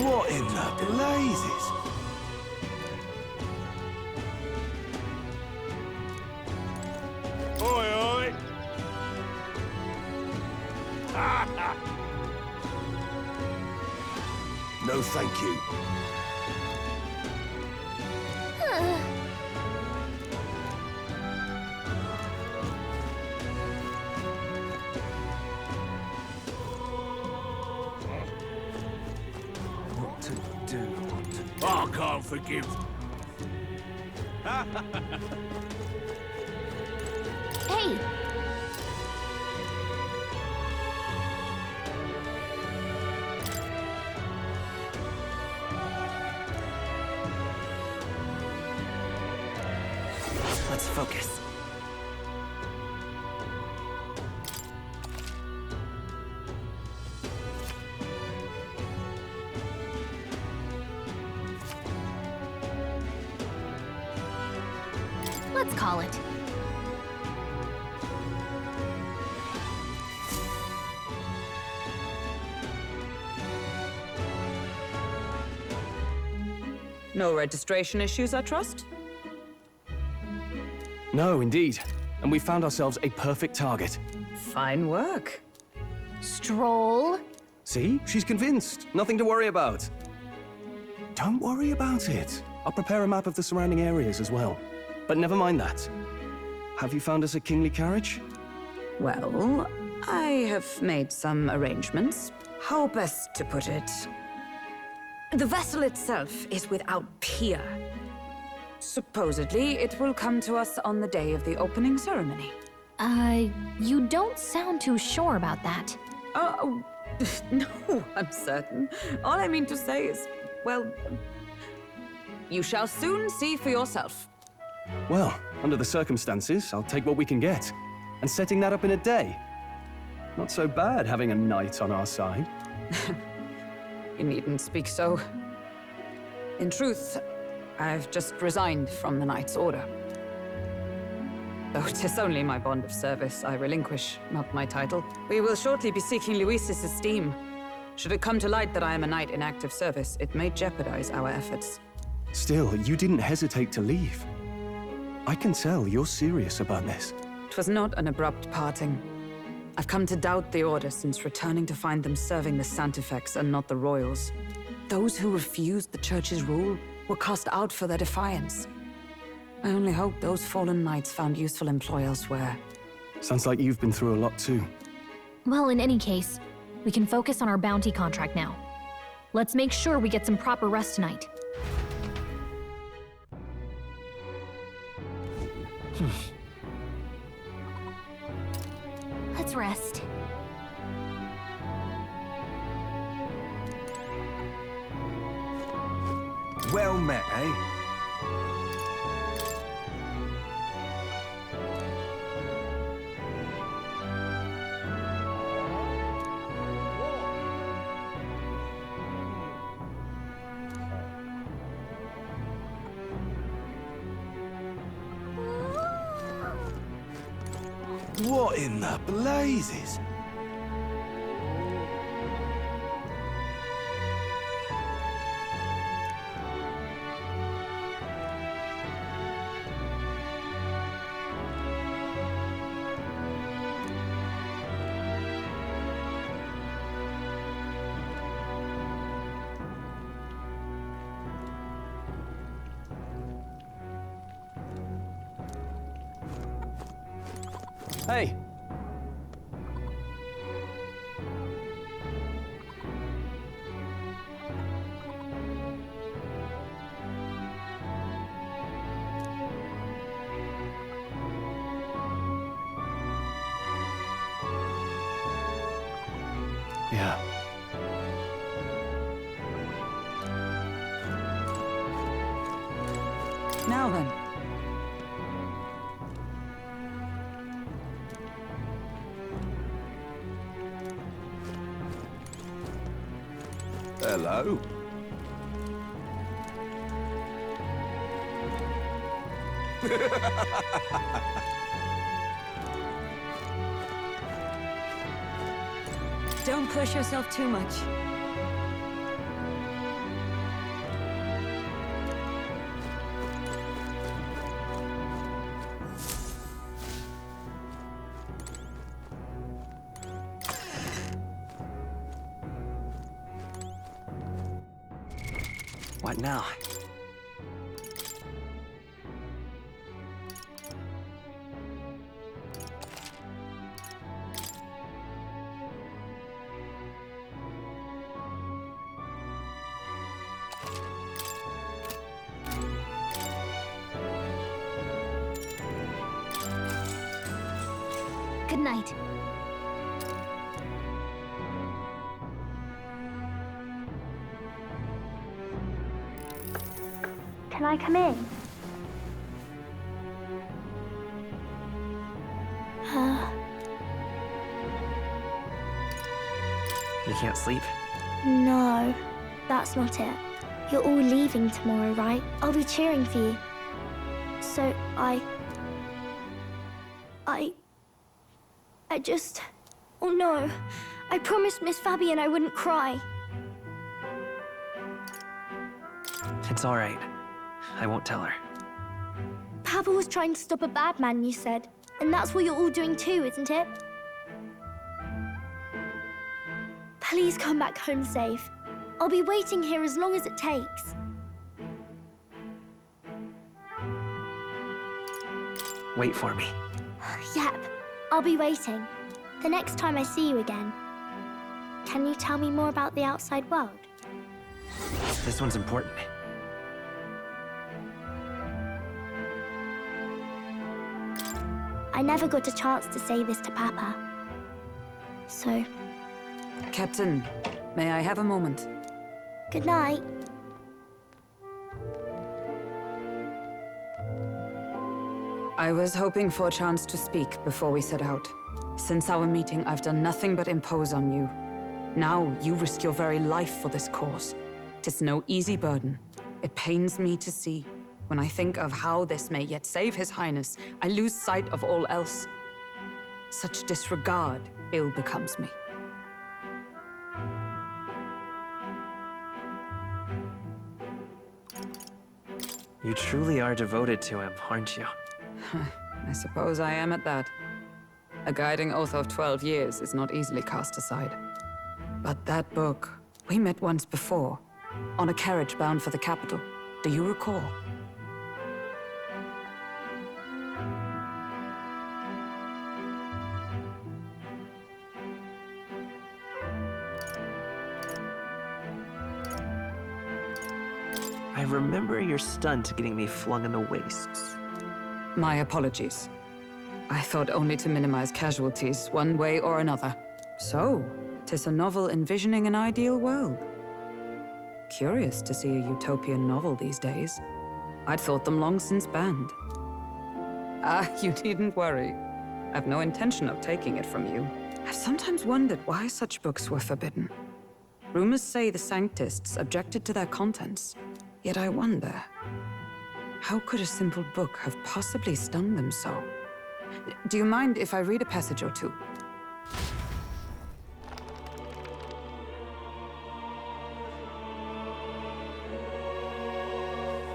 What in the blazes? Oi, oi! No, thank you. What to do? I can't forgive. Hey! Let's focus. Let's call it. No registration issues, I trust? No, indeed. And we found ourselves a perfect target. Fine work. Stroll. See? She's convinced. Nothing to worry about. Don't worry about it. I'll prepare a map of the surrounding areas as well. But never mind that. Have you found us a kingly carriage? Well, I have made some arrangements. How best to put it? The vessel itself is without peer. Supposedly, it will come to us on the day of the opening ceremony. You don't sound too sure about that. Oh, no, I'm certain. All I mean to say is, well, you shall soon see for yourself. Well, under the circumstances, I'll take what we can get. And setting that up in a day. Not so bad having a knight on our side. You needn't speak so. In truth, I've just resigned from the Knight's Order. Though 'tis only my bond of service I relinquish, not my title. We will shortly be seeking Luis's esteem. Should it come to light that I am a knight in active service, it may jeopardize our efforts. Still, you didn't hesitate to leave. I can tell you're serious about this. It was not an abrupt parting. I've come to doubt the Order since returning to find them serving the Santifex and not the Royals. Those who refused the Church's rule were cast out for their defiance. I only hope those fallen knights found useful employ elsewhere. Sounds like you've been through a lot too. Well, in any case, we can focus on our bounty contract now. Let's make sure we get some proper rest tonight. Let's rest. Well met, eh? What in the blazes? Hey! Yeah. Now then. Hello. Don't push yourself too much. What now? Good night. Can I come in? You can't sleep? No, that's not it. You're all leaving tomorrow, right? I'll be cheering for you. So I just... Oh no. I promised Miss Fabian I wouldn't cry. It's all right. I won't tell her. Papa was trying to stop a bad man, you said. And that's what you're all doing too, isn't it? Please come back home safe. I'll be waiting here as long as it takes. Wait for me. Yep, I'll be waiting. The next time I see you again. Can you tell me more about the outside world? This one's important. I never got a chance to say this to Papa. So, Captain, may I have a moment? good night. I was hoping for a chance to speak before we set out. Since our meeting, I've done nothing but impose on you. Now, you risk your very life for this cause. 'Tis no easy burden. It pains me to see. When I think of how this may yet save His Highness, I lose sight of all else. Such disregard ill becomes me. You truly are devoted to him, aren't you? I suppose I am at that. A guiding oath of 12 years is not easily cast aside. But that book, we met once before, on a carriage bound for the capital. Do you recall? I remember your stunt getting me flung in the wastes. My apologies. I thought only to minimize casualties, one way or another. So, 'tis a novel envisioning an ideal world. Curious to see a utopian novel these days. I'd thought them long since banned. Ah, you needn't worry. I've no intention of taking it from you. I've sometimes wondered why such books were forbidden. Rumors say the Sanctists objected to their contents. Yet I wonder, how could a simple book have possibly stung them so? Do you mind if I read a passage or two?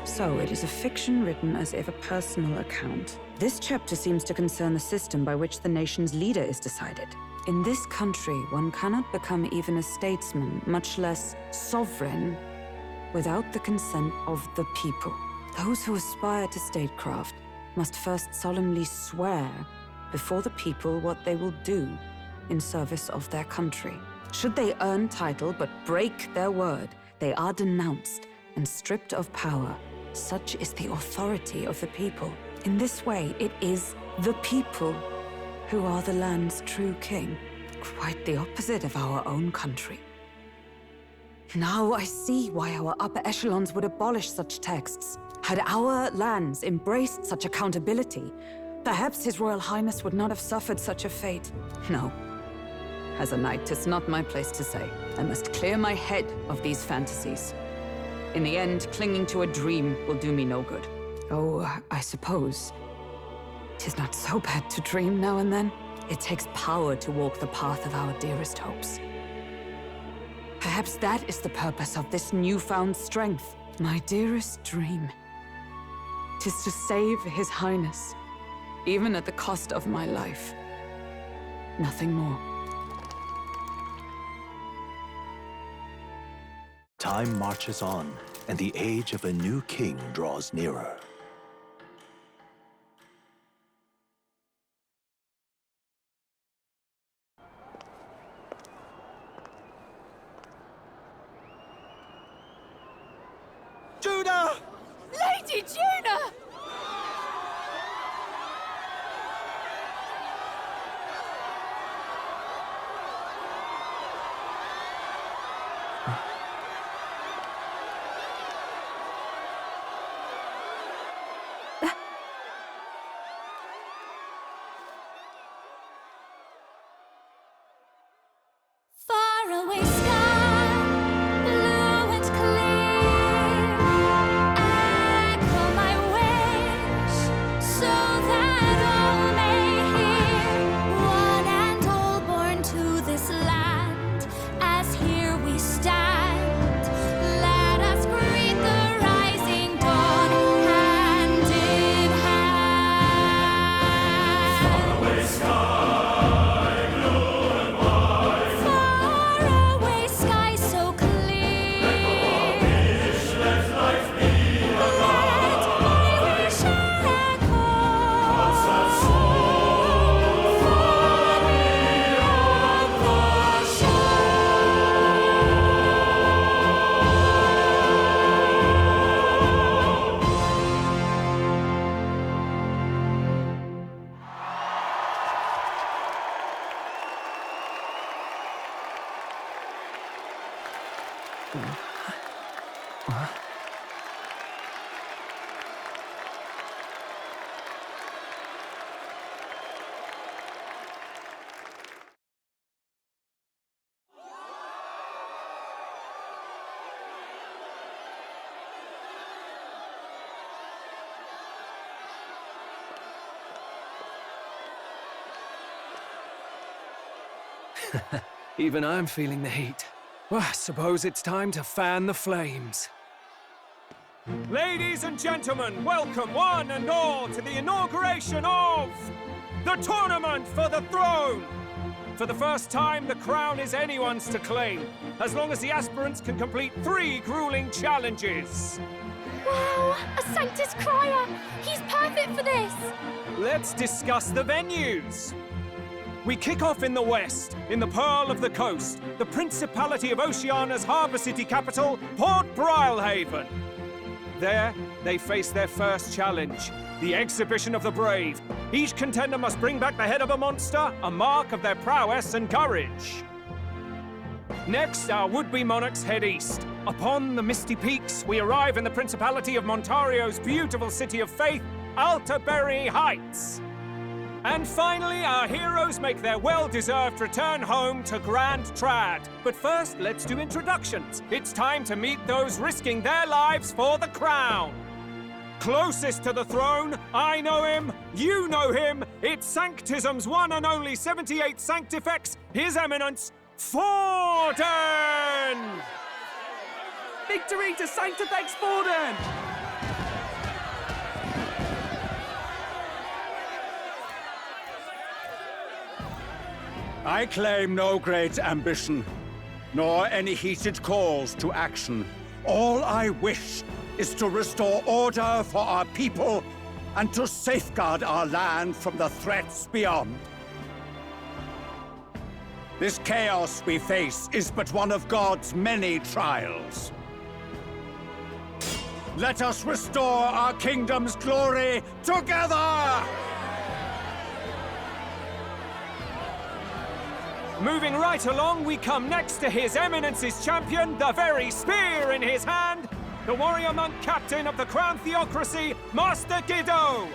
So, it is a fiction written as if a personal account. This chapter seems to concern the system by which the nation's leader is decided. In this country, one cannot become even a statesman, much less sovereign, without the consent of the people. Those who aspire to statecraft must first solemnly swear before the people what they will do in service of their country. Should they earn title but break their word, they are denounced and stripped of power. Such is the authority of the people. In this way, it is the people who are the land's true king. Quite the opposite of our own country. Now I see why our upper echelons would abolish such texts. Had our lands embraced such accountability, perhaps His Royal Highness would not have suffered such a fate. No. As a knight, 'tis not my place to say. I must clear my head of these fantasies. In the end, clinging to a dream will do me no good. Oh, I suppose 'tis not so bad to dream now and then. It takes power to walk the path of our dearest hopes. Perhaps that is the purpose of this newfound strength. My dearest dream. 'Tis to save His Highness, even at the cost of my life. Nothing more. Time marches on, and the age of a new king draws nearer. Judah! Lady Juna! Faraway sky, blue and clear. Echo my wish, so that all may hear. One and all born to this land, as here we stand. Let us greet the rising dawn, hand in hand. Faraway sky so clear. Let my wish echo. Far beyond the Even I'm feeling the heat. Well, I suppose it's time to fan the flames. Ladies and gentlemen, welcome one and all to the inauguration of the Tournament for the Throne! For the first time, the crown is anyone's to claim, as long as the aspirants can complete 3 grueling challenges. Wow! A Sanctus Crier! He's perfect for this! Let's discuss the venues. We kick off in the west, in the Pearl of the Coast, the Principality of Oceania's harbour city capital, Port Brilehaven. There, they face their first challenge, the Exhibition of the Brave. Each contender must bring back the head of a monster, a mark of their prowess and courage. Next, our would-be monarchs head east. Upon the misty peaks, we arrive in the Principality of Montario's beautiful city of faith, Altaberry Heights. And finally, our heroes make their well-deserved return home to Grand Trad. But first, let's do introductions. It's time to meet those risking their lives for the crown. Closest to the throne, I know him, you know him. It's Sanctism's one and only 78th Sanctifex, His Eminence, Forden! Victory to Sanctifex Forden! I claim no great ambition, nor any heated calls to action. All I wish is to restore order for our people and to safeguard our land from the threats beyond. This chaos we face is but one of God's many trials. Let us restore our kingdom's glory together! Moving right along, we come next to His Eminence's champion, the very spear in his hand, the warrior monk captain of the Crown Theocracy, Master Guido!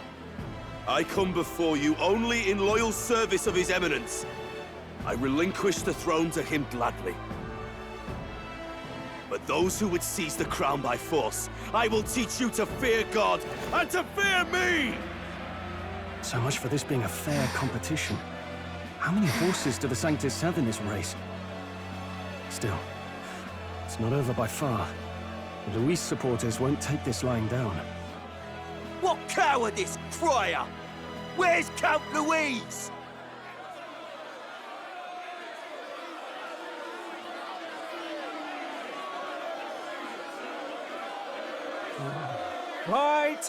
I come before you only in loyal service of His Eminence. I relinquish the throne to him gladly. But those who would seize the crown by force, I will teach you to fear God and to fear me! So much for this being a fair competition. How many horses do the Sanctists have in this race? Still, It's not over by far. The Luis supporters won't take this lying down. What cowardice, crier! Where's Count Louise?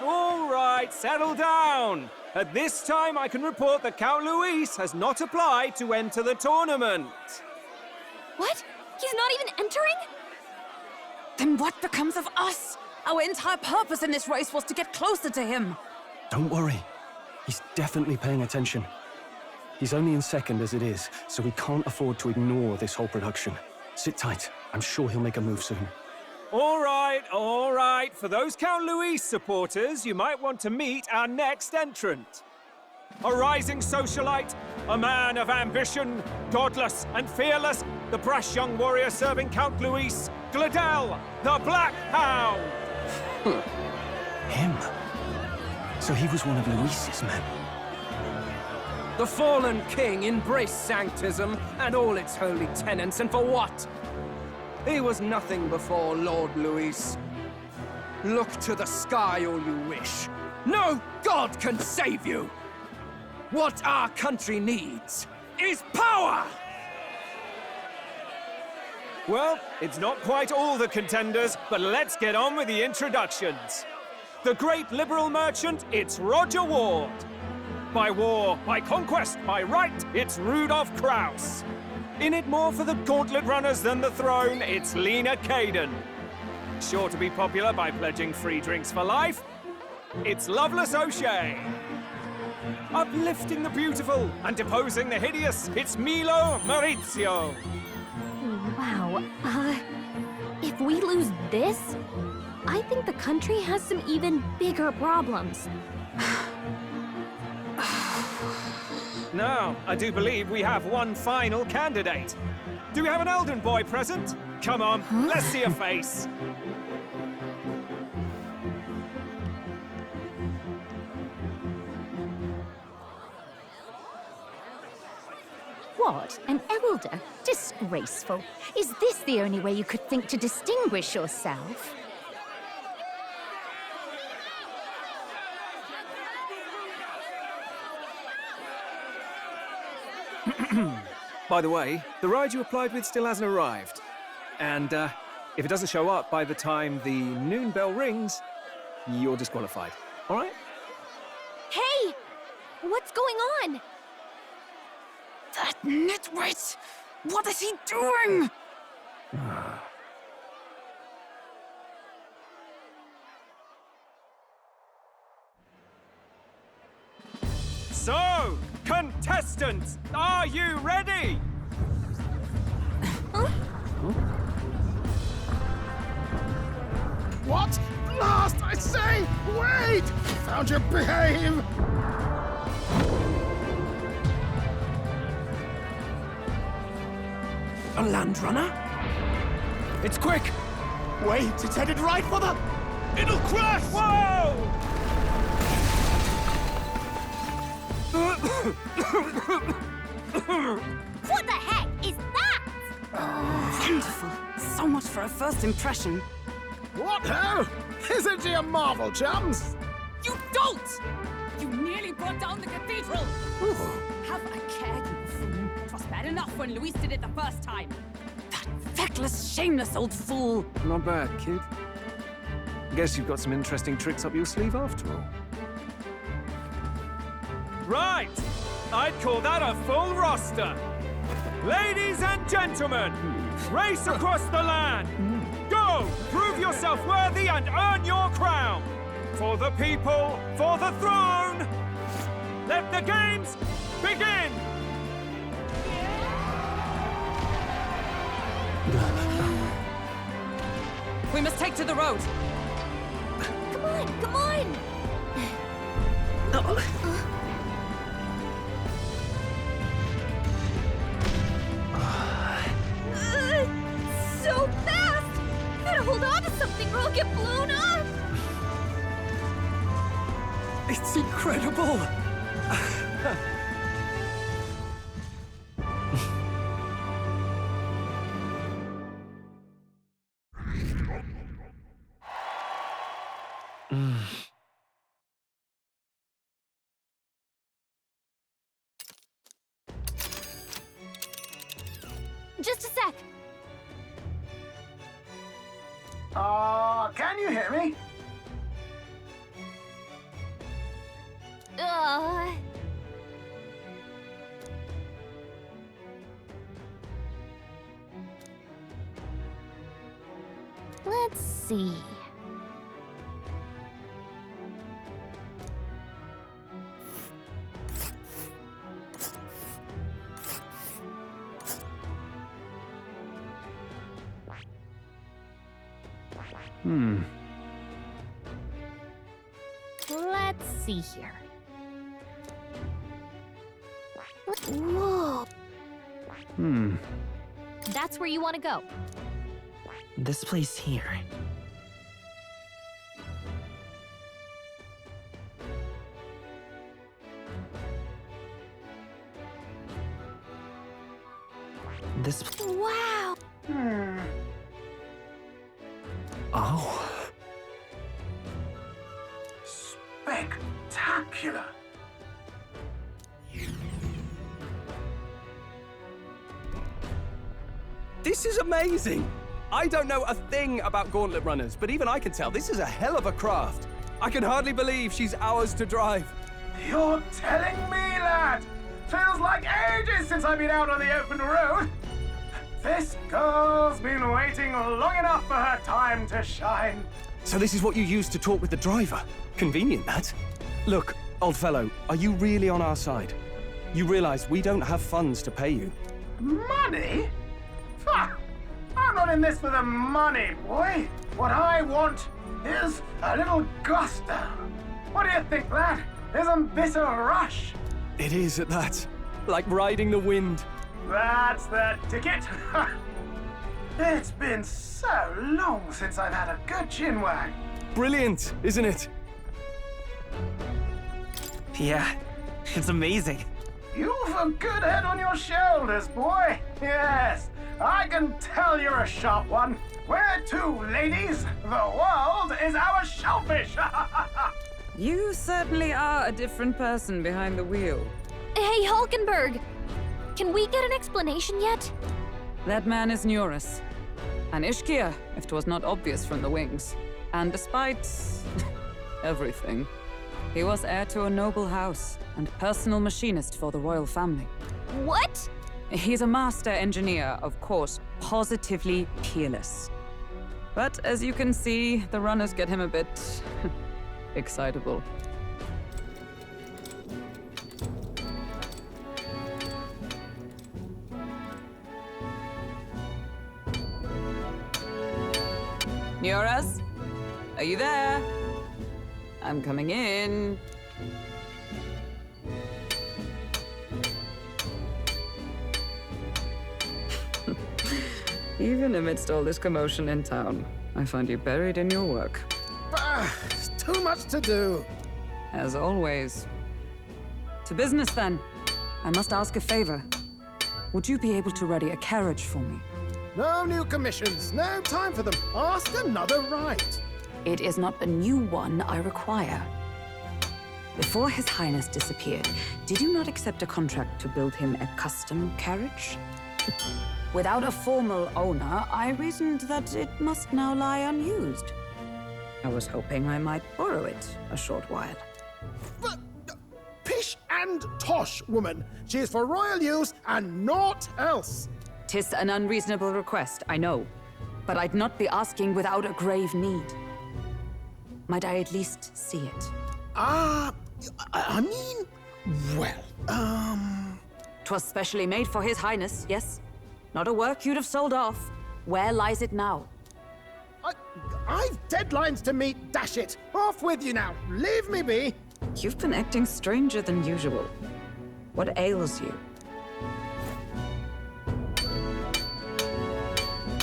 All right, settle down. At this time, I can report that Count Luis has not applied to enter the tournament. What? He's not even entering? Then what becomes of us? Our entire purpose in this race was to get closer to him. Don't worry. He's definitely paying attention. He's only in second as it is, so we can't afford to ignore this whole production. Sit tight. I'm sure he'll make a move soon. All right. For those Count Luis supporters, you might want to meet our next entrant. A rising socialite, a man of ambition, godless and fearless, the brash young warrior serving Count Luis, Gladel, the Black Hound. Him? So he was one of Luis's men. The fallen king embraced sanctism and all its holy tenets, and for what? He was nothing before Lord Luis. Look to the sky all you wish. No god can save you! What our country needs is power! Well, it's not quite all the contenders, but let's get on with the introductions. The great liberal merchant, it's Roger Ward. By war, by conquest, by right, it's Rudolph Kraus. In it more for the gauntlet runners than the throne, it's Lena Caden. Sure to be popular by pledging free drinks for life, it's Loveless O'Shea. Uplifting the beautiful and deposing the hideous, it's Milo Maurizio. Wow. If we lose this, I think the country has some even bigger problems. Now, I do believe we have one final candidate. Do we have an Elden boy present? Come on, let's see a face. What? An elder? Disgraceful. Is this the only way you could think to distinguish yourself? By the way, the ride you applied with still hasn't arrived. And if it doesn't show up by the time the noon bell rings, you're disqualified. All right? Hey! What's going on? That nitwit! What is he doing? So, contestants, are you ready? What? Last, I say! Wait! Found your behave! A land runner? It's quick! Wait, it's headed right for the... It'll crash! Whoa! What the heck is that? Wonderful. So much for a first impression. What ho? Isn't she a marvel, chums? You dolt! You nearly brought down the cathedral! Have a care, you fool. 'Twas bad enough when Luis did it the first time. That feckless, shameless old fool. Not bad, kid. Guess you've got some interesting tricks up your sleeve after all. Right! I'd call that a full roster. Ladies and gentlemen, race across the land. Go! Prove yourself worthy and earn your crown. For the people, for the throne. Let the games begin! We must take to the road. Come on, come on! So fast! Gotta hold on to something or I'll get blown up! It's incredible! Just a sec. Can you hear me? Let's see. Let's see here. Whoa. That's where you want to go. This place here. This. Wow. Oh. Spectacular. This is amazing! I don't know a thing about gauntlet runners, but even I can tell this is a hell of a craft. I can hardly believe she's ours to drive. You're telling me, lad? Feels like ages since I've been out on the open road. This girl's been waiting long enough for her time to shine. So this is what you use to talk with the driver? Convenient, that. Look, old fellow, are you really on our side? You realize we don't have funds to pay you. Money? Ha! I'm not in this for the money, boy. What I want is a little gusto. What do you think, lad? Isn't this a rush? It is at that. Like riding the wind. That's the ticket. It's been so long since I've had a good chinwag. Brilliant, isn't it? Yeah, it's amazing. You've a good head on your shoulders, boy. Yes, I can tell you're a sharp one. Where to, ladies? The world is our shellfish. You certainly are a different person behind the wheel. Hey, Hulkenberg! Can we get an explanation yet? That man is Neurus. An Ishkia, if 'twas not obvious from the wings. And despite everything, he was heir to a noble house and personal machinist for the royal family. What? He's a master engineer, of course, positively peerless. But as you can see, the runners get him a bit excitable. Neurus? Are you there? I'm coming in. Even amidst all this commotion in town, I find you buried in your work. Too much to do. As always. To business, then. I must ask a favor. Would you be able to ready a carriage for me? No new commissions. No time for them. Ask another right. It is not a new one I require. Before His Highness disappeared, did you not accept a contract to build him a custom carriage? Without a formal owner, I reasoned that it must now lie unused. I was hoping I might borrow it a short while. But, pish and tosh, woman. She is for royal use and naught else. 'Tis an unreasonable request, I know. But I'd not be asking without a grave need. Might I at least see it? I mean, well, 'Twas specially made for His Highness, yes? Not a work you'd have sold off. Where lies it now? I've deadlines to meet, dash it. Off with you now. Leave me be. You've been acting stranger than usual. What ails you?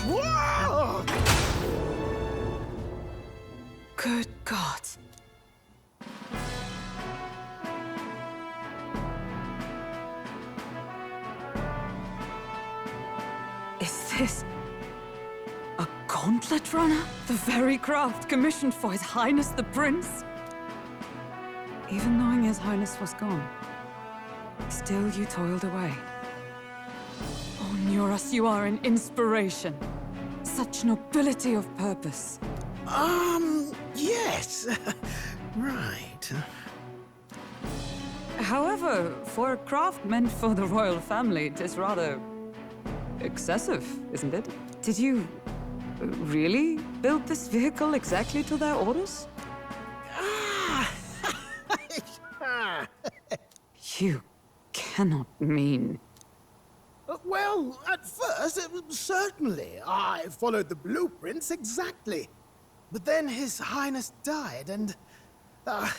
Whoa! Good God. Is this a Gauntlet Runner? The very craft commissioned for His Highness the Prince? Even knowing His Highness was gone, still you toiled away. Oh, Nuras, you are an inspiration. Such nobility of purpose. Yes. Right. However, for a craft meant for the royal family, it is rather excessive, isn't it? Did you really build this vehicle exactly to their orders? You cannot mean... Well, at first, certainly. I followed the blueprints exactly. But then His Highness died, and... I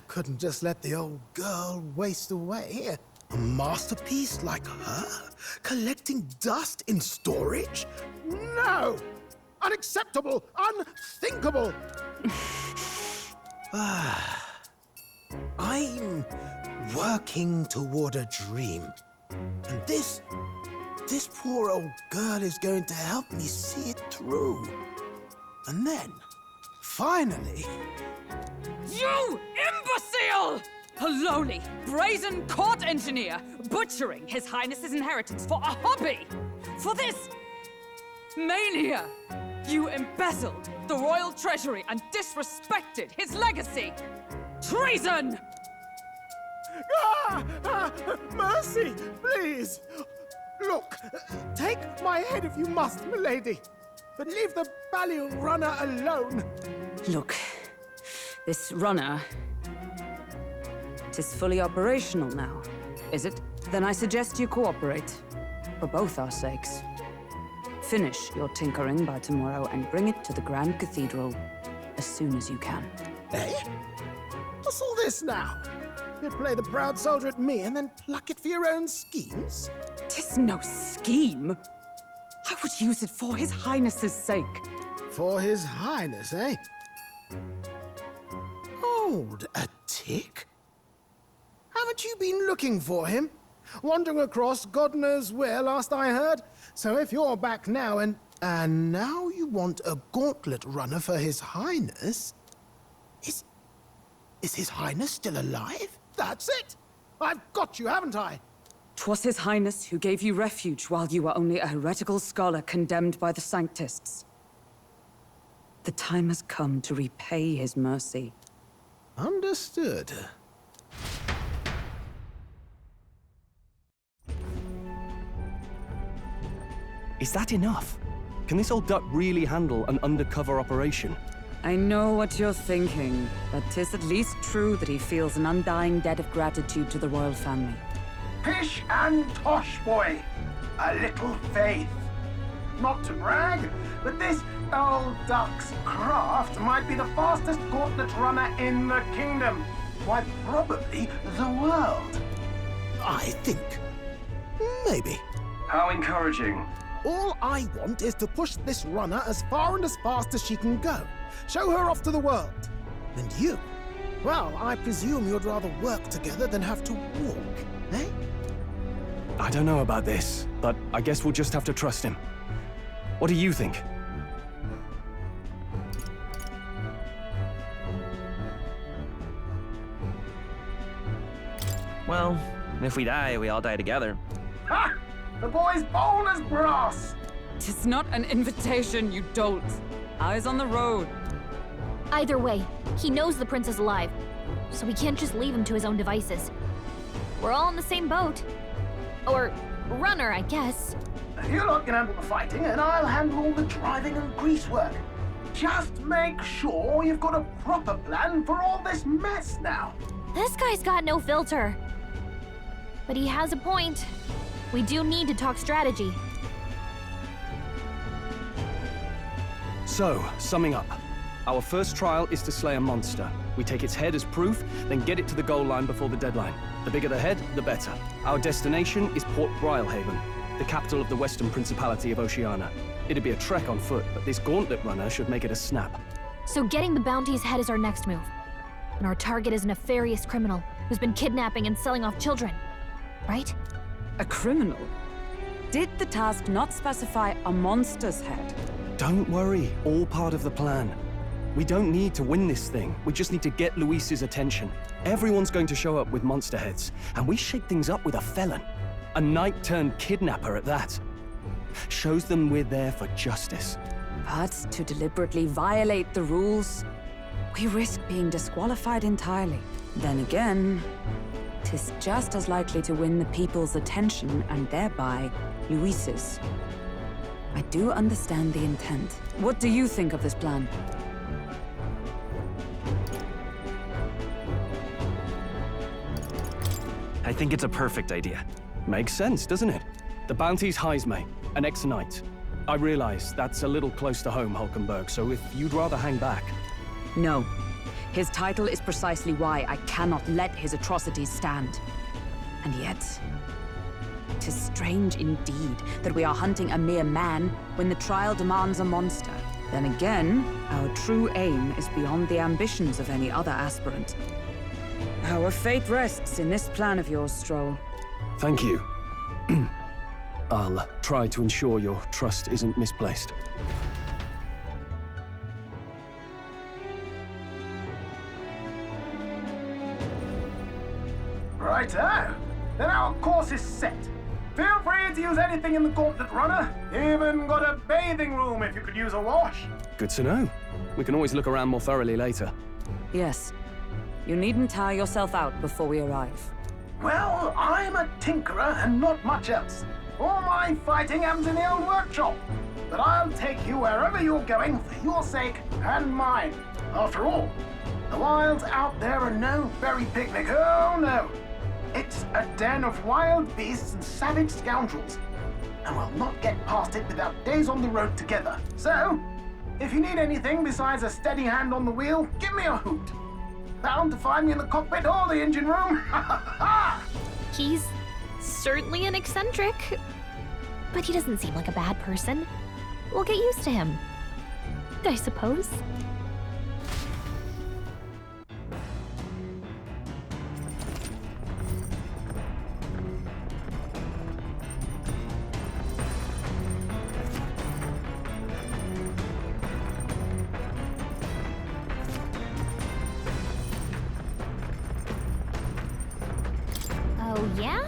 couldn't just let the old girl waste away. A masterpiece like her? Collecting dust in storage? No! Unacceptable! Unthinkable! I'm working toward a dream. And this poor old girl is going to help me see it through. And then, finally... You imbecile! A lowly, brazen court engineer, butchering His Highness's inheritance for a hobby! For this... mania! You embezzled the royal treasury and disrespected his legacy! Treason! Mercy, please! Look, take my head if you must, milady. But leave the Ballion runner alone. Look, this runner... it is fully operational now, is it? Then I suggest you cooperate. For both our sakes. Finish your tinkering by tomorrow and bring it to the Grand Cathedral as soon as you can. Eh? What's all this now? You play the proud soldier at me and then pluck it for your own schemes? 'Tis no scheme. I would use it for His Highness's sake. For His Highness, eh? Hold a tick. Haven't you been looking for him? Wandering across God knows where, last I heard. So if you're back now and now you want a gauntlet runner for His Highness? Is His Highness still alive? That's it! I've got you, haven't I? 'Twas His Highness who gave you refuge while you were only a heretical scholar condemned by the Sanctists. The time has come to repay His mercy. Understood. Is that enough? Can this old duck really handle an undercover operation? I know what you're thinking, but 'tis at least true that he feels an undying debt of gratitude to the royal family. Pish and tosh, boy. A little faith. Not to brag, but this old duck's craft might be the fastest gauntlet runner in the kingdom. Why, probably the world. I think. Maybe. How encouraging. All I want is to push this runner as far and as fast as she can go. Show her off to the world. And you? Well, I presume you'd rather work together than have to walk, eh? I don't know about this, but I guess we'll just have to trust him. What do you think? Well, if we die, we all die together. Ha! The boy's bold as brass. 'Tis not an invitation, you dolt. Eyes on the road. Either way, he knows the prince is alive, so we can't just leave him to his own devices. We're all in the same boat. Or runner, I guess. You lot can handle the fighting, and I'll handle all the driving and greasework. Just make sure you've got a proper plan for all this mess now. This guy's got no filter. But he has a point. We do need to talk strategy. So, summing up. Our first trial is to slay a monster. We take its head as proof, then get it to the goal line before the deadline. The bigger the head, the better. Our destination is Port Brilehaven, the capital of the Western Principality of Oceania. It'd be a trek on foot, but this gauntlet runner should make it a snap. So getting the bounty's head is our next move. And our target is a nefarious criminal who's been kidnapping and selling off children. Right? A criminal? Did the task not specify a monster's head? Don't worry, all part of the plan. We don't need to win this thing. We just need to get Luis's attention. Everyone's going to show up with monster heads, and we shake things up with a felon. A knight-turned-kidnapper at that. Shows them we're there for justice. But to deliberately violate the rules, we risk being disqualified entirely. Then again, 'tis just as likely to win the people's attention and thereby Luis's. I do understand the intent. What do you think of this plan? I think it's a perfect idea. Makes sense, doesn't it? The bounty's Heisme, an ex-knight. I realize that's a little close to home, Hulkenberg, so if you'd rather hang back... No. His title is precisely why I cannot let his atrocities stand. And yet, 'tis strange indeed that we are hunting a mere man when the trial demands a monster. Then again, our true aim is beyond the ambitions of any other aspirant. Our fate rests in this plan of yours, Stroll. Thank you. I'll try to ensure your trust isn't misplaced. Righto. Then our course is set. Feel free to use anything in the Gauntlet Runner. Even got a bathing room if you could use a wash. Good to know. We can always look around more thoroughly later. Yes. You needn't tire yourself out before we arrive. Well, I'm a tinkerer and not much else. All my fighting happens in the old workshop. But I'll take you wherever you're going for your sake and mine. After all, the wilds out there are no fairy picnic. Oh no. It's a den of wild beasts and savage scoundrels. And we'll not get past it without days on the road together. So, if you need anything besides a steady hand on the wheel, give me a hoot. Bound to find me in the cockpit or the engine room. He's certainly an eccentric, but he doesn't seem like a bad person. We'll get used to him, I suppose. Oh, yeah?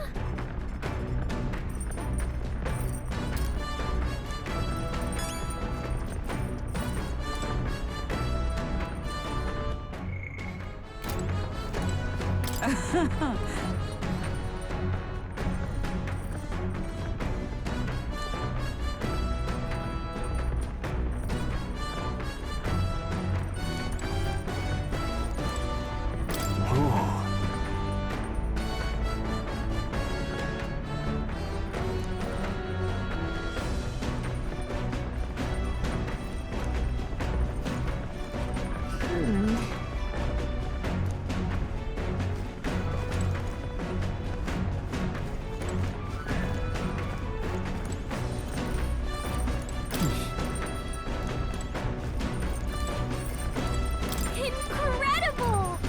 Incredible!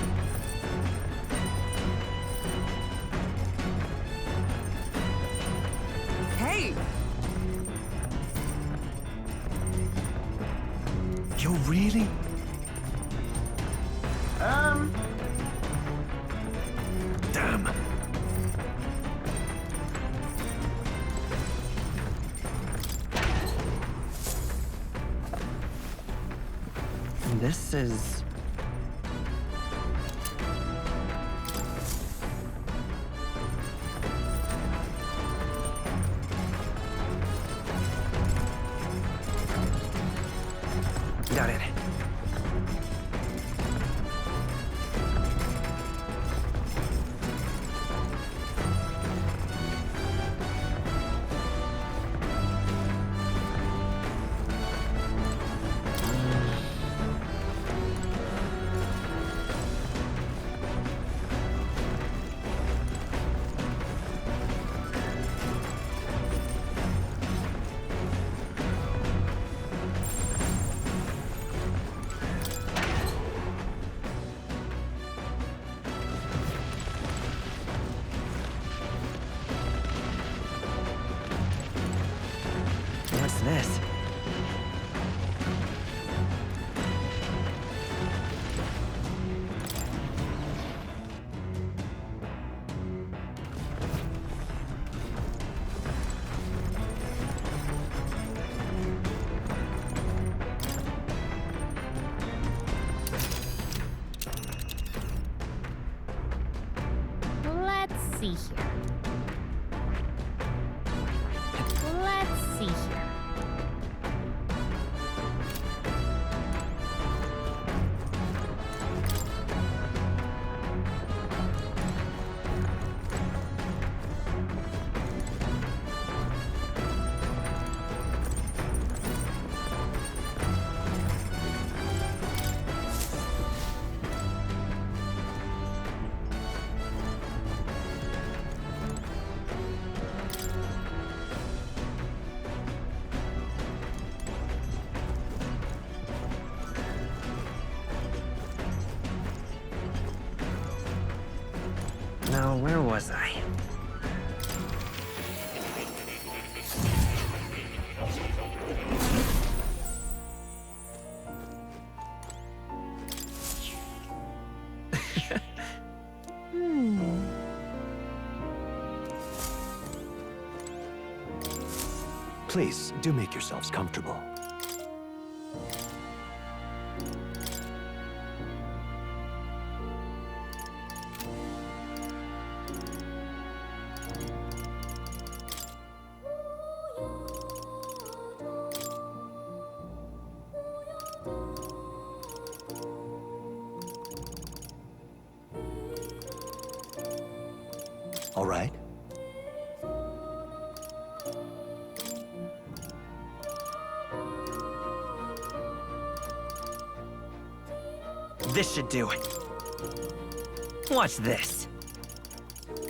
Hey! You're really... Damn. This is... Got it. What's this? Let's see here. Let's see here. Now, where was I? Please, do make yourselves comfortable. All right. This should do it. Watch this.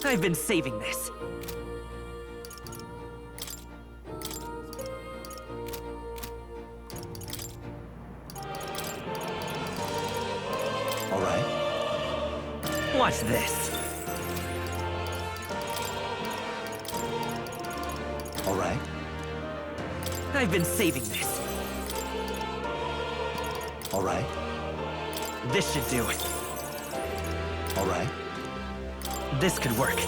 I've been saving this. All right. Watch this. All right. I've been saving this. All right. This should do it. All right. This could work.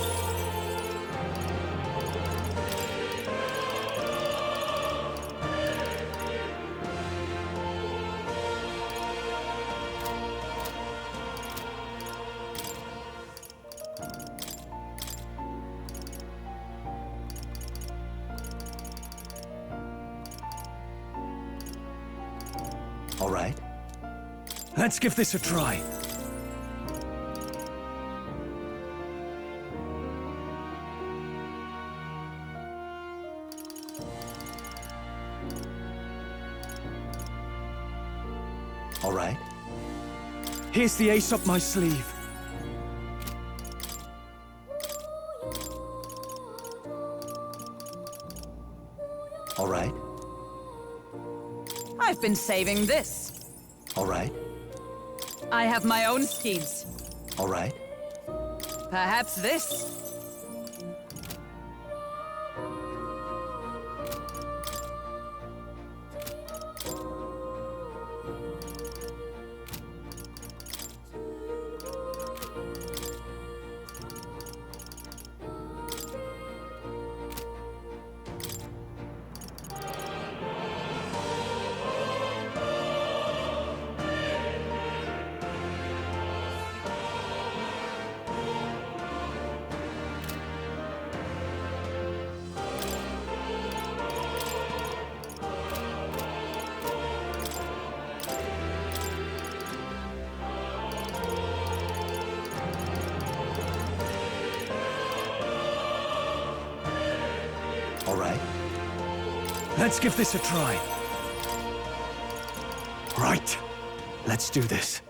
All right. Let's give this a try. All right. Here's the ace up my sleeve. All right. I've been saving this. All right. I have my own schemes. All right. Perhaps this. All right. Let's give this a try. Right. Let's do this.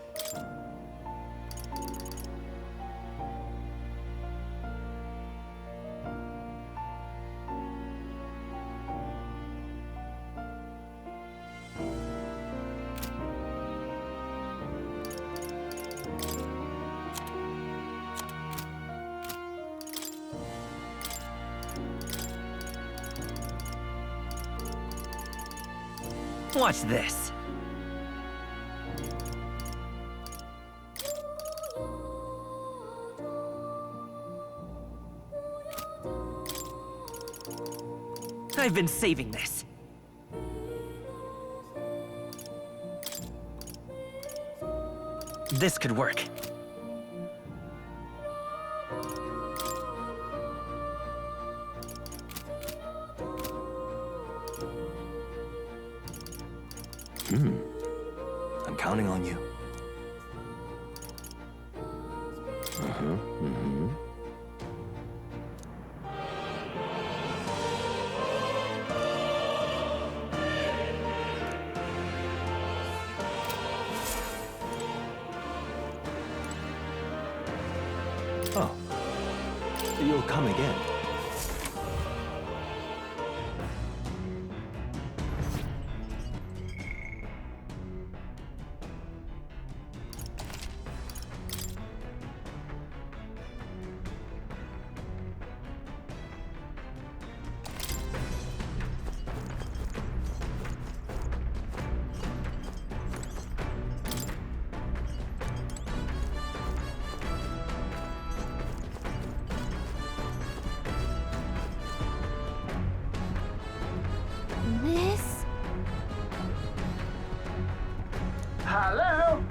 Watch this. I've been saving this. This could work. I'm counting on you. Oh. You'll come again. This? Hello?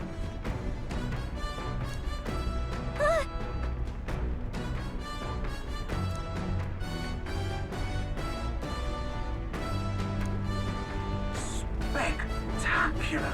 Spectacular.